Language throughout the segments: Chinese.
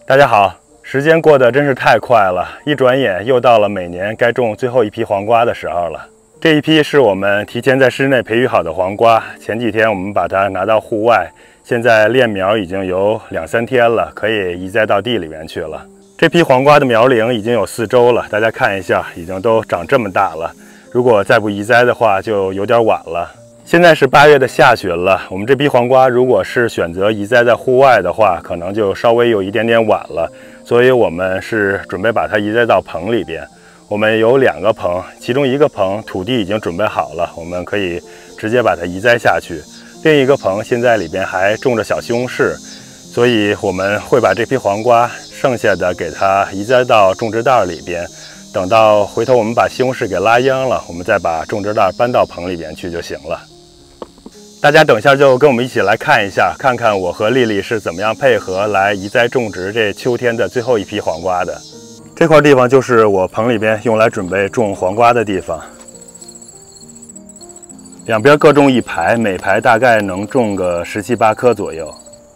大家好，时间过得真是太快了，一转眼又到了每年该种最后一批黄瓜的时候了。这一批是我们提前在室内培育好的黄瓜，前几天我们把它拿到户外，现在练苗已经有2-3天了，可以移栽到地里面去了。这批黄瓜的苗龄已经有4周了，大家看一下，已经都长这么大了。如果再不移栽的话，就有点晚了。现在是8月的下旬了，我们这批黄瓜如果是选择移栽在户外的话，可能就稍微有一点点晚了，所以我们是准备把它移栽到棚里边。我们有2个棚，其中一个棚土地已经准备好了，我们可以直接把它移栽下去。另一个棚现在里边还种着小西红柿，所以我们会把这批黄瓜剩下的给它移栽到种植袋里边。等到回头我们把西红柿给拉秧了，我们再把种植袋搬到棚里边去就行了。大家等一下就跟我们一起来看一下，看看我和丽丽是怎么样配合来移栽种植这秋天的最后一批黄瓜的。这块地方就是我棚里边用来准备种黄瓜的地方，两边各种1排，每排大概能种个17、18颗左右。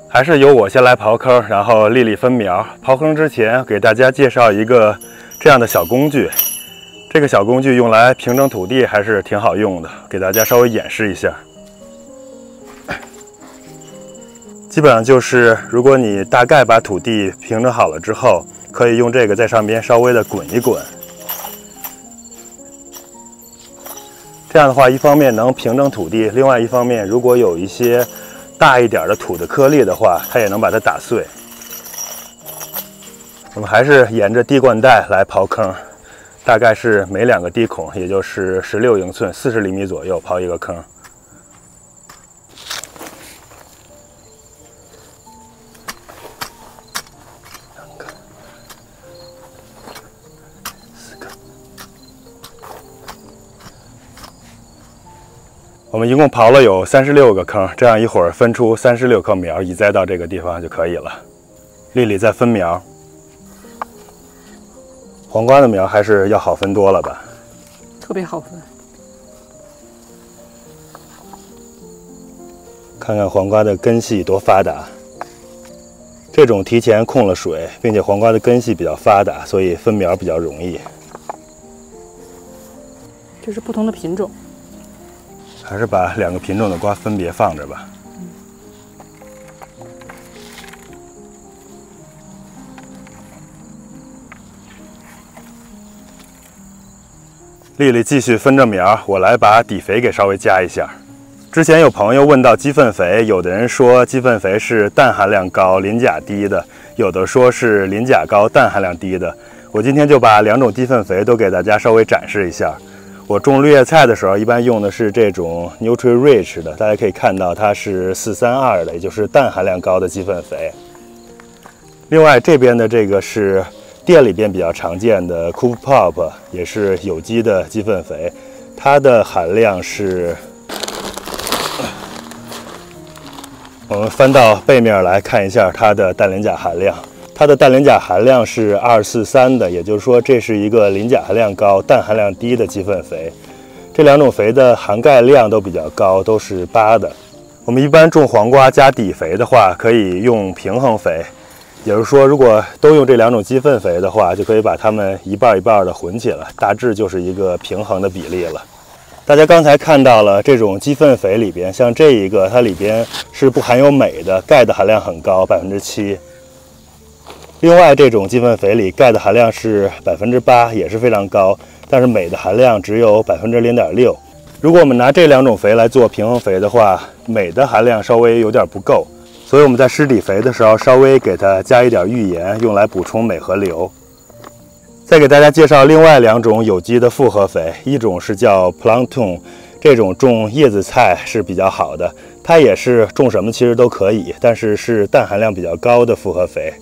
还是由我先来刨坑，然后丽丽分苗。刨坑之前给大家介绍一个这样的小工具，这个小工具用来平整土地还是挺好用的，给大家稍微演示一下。基本上就是，如果你大概把土地平整好了之后，可以用这个在上边稍微的滚一滚。这样的话，一方面能平整土地，另外一方面，如果有一些大一点的土的颗粒的话，它也能把它打碎。我们还是沿着滴灌带来刨坑，大概是每2个滴孔，也就是16英寸，40厘米左右刨一个坑。我们一共刨了有36个坑，这样一会儿分出36棵苗移栽到这个地方就可以了。丽丽在分苗，黄瓜的苗还是要好分多了吧？特别好分。看看黄瓜的根系多发达，这种提前控了水，并且黄瓜的根系比较发达，所以分苗比较容易。这是不同的品种。还是把2个品种的瓜分别放着吧。丽丽继续分着苗，我来把底肥给稍微加一下。之前有朋友问到鸡粪肥，有的人说鸡粪肥是氮含量高、磷钾低的，有的说是磷钾高、氮含量低的。我今天就把2种鸡粪肥都给大家稍微展示一下。我种绿叶菜的时候，一般用的是这种 Nutri-Rich 的，大家可以看到它是432的，也就是氮含量高的鸡粪肥。另外这边的这个是店里边比较常见的 Coop Pop， 也是有机的鸡粪肥，它的含量是，我们翻到背面来看一下它的氮磷钾含量。它的氮磷钾含量是243的，也就是说这是一个磷钾含量高、氮含量低的鸡粪肥。这2种肥的含钙量都比较高，都是8的。我们一般种黄瓜加底肥的话，可以用平衡肥，也就是说，如果都用这2种鸡粪肥的话，就可以把它们一半一半的混起来，大致就是一个平衡的比例了。大家刚才看到了这种鸡粪肥里边，像这一个，它里边是不含有镁的，钙的含量很高，7%。另外，这种鸡粪肥里钙的含量是8%，也是非常高，但是镁的含量只有0.6%。如果我们拿这2种肥来做平衡肥的话，镁的含量稍微有点不够，所以我们在施底肥的时候稍微给它加一点浴盐，用来补充镁和硫。再给大家介绍另外2种有机的复合肥，一种是叫 Plankton， 这种种叶子菜是比较好的，它也是种什么其实都可以，但是是氮含量比较高的复合肥。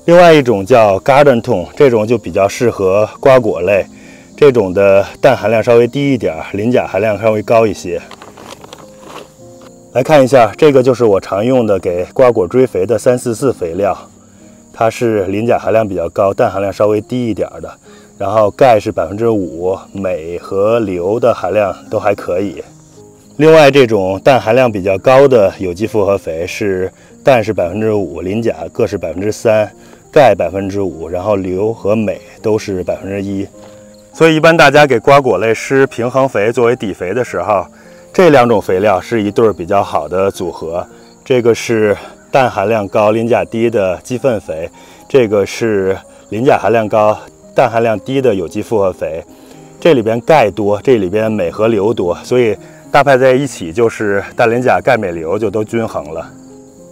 另外一种叫 Garden Tone， 这种就比较适合瓜果类，这种的氮含量稍微低一点，磷钾含量稍微高一些。来看一下，这个就是我常用的给瓜果追肥的344肥料，它是磷钾含量比较高，氮含量稍微低一点的，然后钙是5%，镁和硫的含量都还可以。另外，这种氮含量比较高的有机复合肥是氮是5%，磷钾各是3%，钙5%，然后硫和镁都是1%。所以一般大家给瓜果类施平衡肥作为底肥的时候，这2种肥料是一对比较好的组合。这个是氮含量高、磷钾低的鸡粪肥，这个是磷钾含量高、氮含量低的有机复合肥。这里边钙多，这里边镁和硫多，所以搭配在一起就是氮磷钾钙镁硫就都均衡了。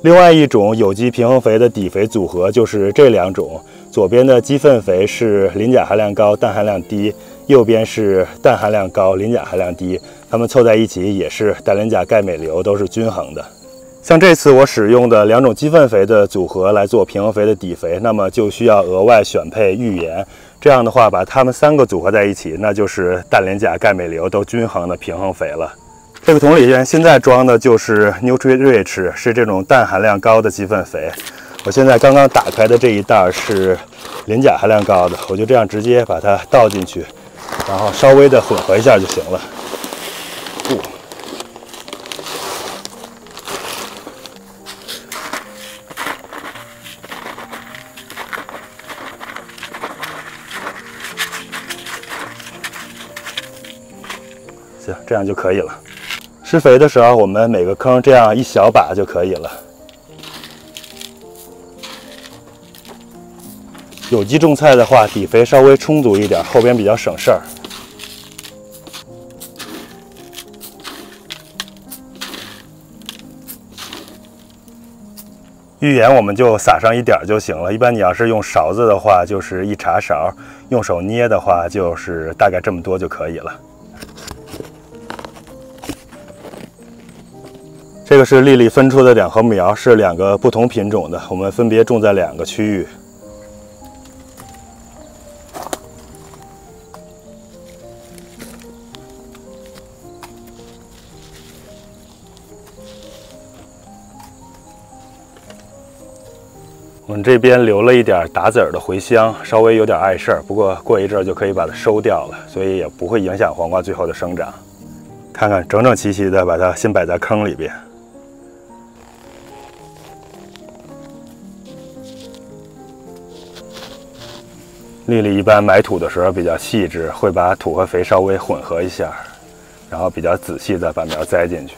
另外一种有机平衡肥的底肥组合就是这2种，左边的鸡粪肥是磷钾含量高、氮含量低，右边是氮含量高、磷钾含量低，它们凑在一起也是氮磷钾钙镁硫都是均衡的。像这次我使用的2种鸡粪肥的组合来做平衡肥的底肥，那么就需要额外选配浴盐，这样的话把它们3个组合在一起，那就是氮磷钾钙镁硫都均衡的平衡肥了。这个桶里边现在装的就是 Nutri-Rich， 是这种氮含量高的鸡粪肥。我现在刚刚打开的这一袋是磷钾含量高的，我就这样直接把它倒进去，然后稍微的混合一下就行了。行，这样就可以了。施肥的时候，我们每个坑这样1小把就可以了。有机种菜的话，底肥稍微充足一点，后边比较省事儿。浴盐我们就撒上1点就行了。一般你要是用勺子的话，就是1茶勺；用手捏的话，就是大概这么多就可以了。这个是丽丽分出的2盒苗，是2个不同品种的，我们分别种在2个区域。我们这边留了一点打籽儿的茴香，稍微有点碍事儿，不过过一阵儿就可以把它收掉了，所以也不会影响黄瓜最后的生长。看看整整齐齐的，把它先摆在坑里边。丽丽一般埋土的时候比较细致，会把土和肥稍微混合一下，然后比较仔细的把苗栽进去。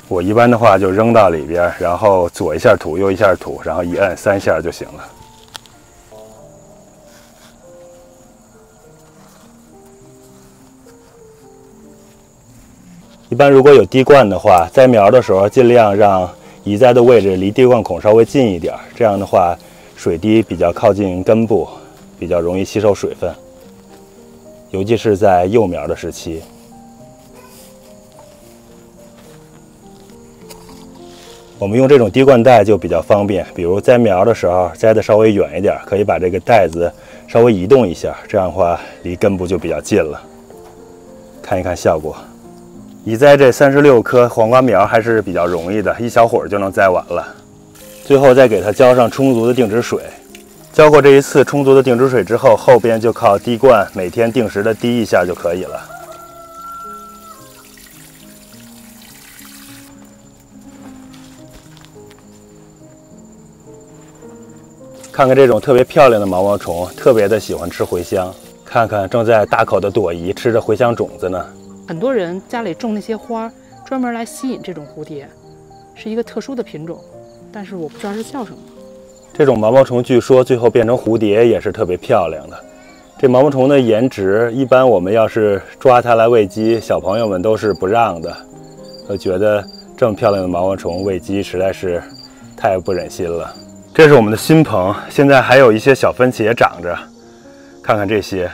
我一般的话就扔到里边，然后左一下土，右一下土，然后一按3下就行了。一般如果有滴灌的话，栽苗的时候尽量让移栽的位置离滴灌孔稍微近一点，这样的话水滴比较靠近根部，比较容易吸收水分，尤其是在幼苗的时期。我们用这种滴灌袋就比较方便，比如栽苗的时候栽的稍微远一点，可以把这个袋子稍微移动一下，这样的话离根部就比较近了。看一看效果。移栽这36颗黄瓜苗还是比较容易的，一小会儿就能栽完了。最后再给它浇上充足的定植水。浇过这一次充足的定植水之后，后边就靠滴灌，每天定时的滴一下就可以了。看看这种特别漂亮的毛毛虫，特别的喜欢吃茴香。看看正在大口的朵颐，吃着茴香种子呢。很多人家里种那些花，专门来吸引这种蝴蝶，是一个特殊的品种，但是我不知道是叫什么。这种毛毛虫据说最后变成蝴蝶也是特别漂亮的。这毛毛虫的颜值，一般我们要是抓它来喂鸡，小朋友们都是不让的，都觉得这么漂亮的毛毛虫喂鸡实在是太不忍心了。这是我们的新棚，现在还有一些小番茄长着，看看这些。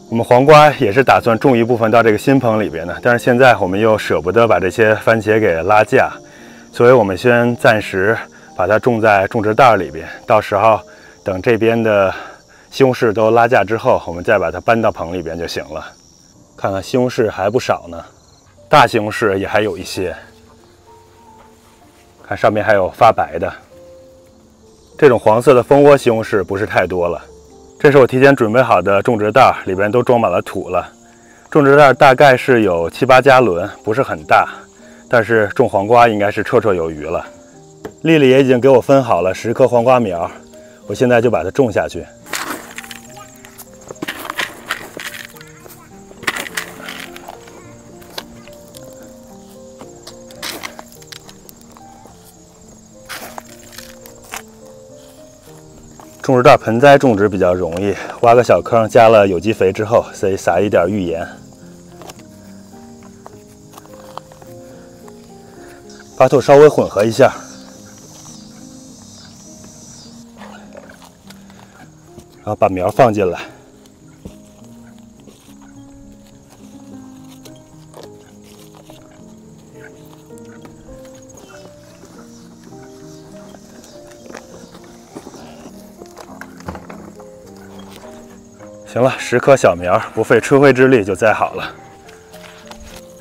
我们黄瓜也是打算种一部分到这个新棚里边的，但是现在我们又舍不得把这些番茄给拉架，所以我们先暂时把它种在种植袋里边，到时候等这边的西红柿都拉架之后，我们再把它搬到棚里边就行了。看看西红柿还不少呢，大西红柿也还有一些，看上面还有发白的。这种黄色的蜂窝西红柿不是太多了。这是我提前准备好的种植袋，里边都装满了土了。种植袋大概是有7、8加仑，不是很大，但是种黄瓜应该是绰绰有余了。丽丽也已经给我分好了10颗黄瓜苗，我现在就把它种下去。种植大盆栽种植比较容易，挖个小坑，加了有机肥之后，再撒一点浴盐，把土稍微混合一下，然后把苗放进来。行了，10颗小苗，不费吹灰之力就栽好了。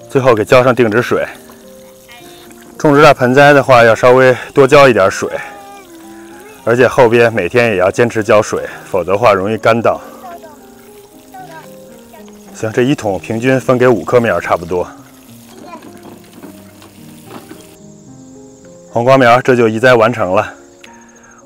最后给浇上定植水。种植大盆栽的话，要稍微多浇一点水，而且后边每天也要坚持浇水，否则的话容易干燥。行，这1桶平均分给5颗苗差不多。黄瓜苗这就移栽完成了。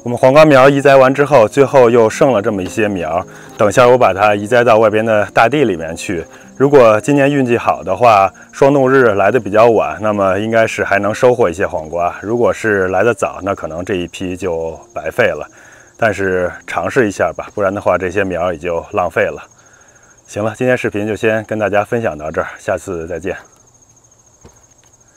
我们黄瓜苗移栽完之后，最后又剩了这么一些苗，等一下我把它移栽到外边的大地里面去。如果今年运气好的话，霜冻日来的比较晚，那么应该是还能收获一些黄瓜。如果是来得早，那可能这一批就白费了。但是尝试一下吧，不然的话这些苗也就浪费了。行了，今天视频就先跟大家分享到这儿，下次再见。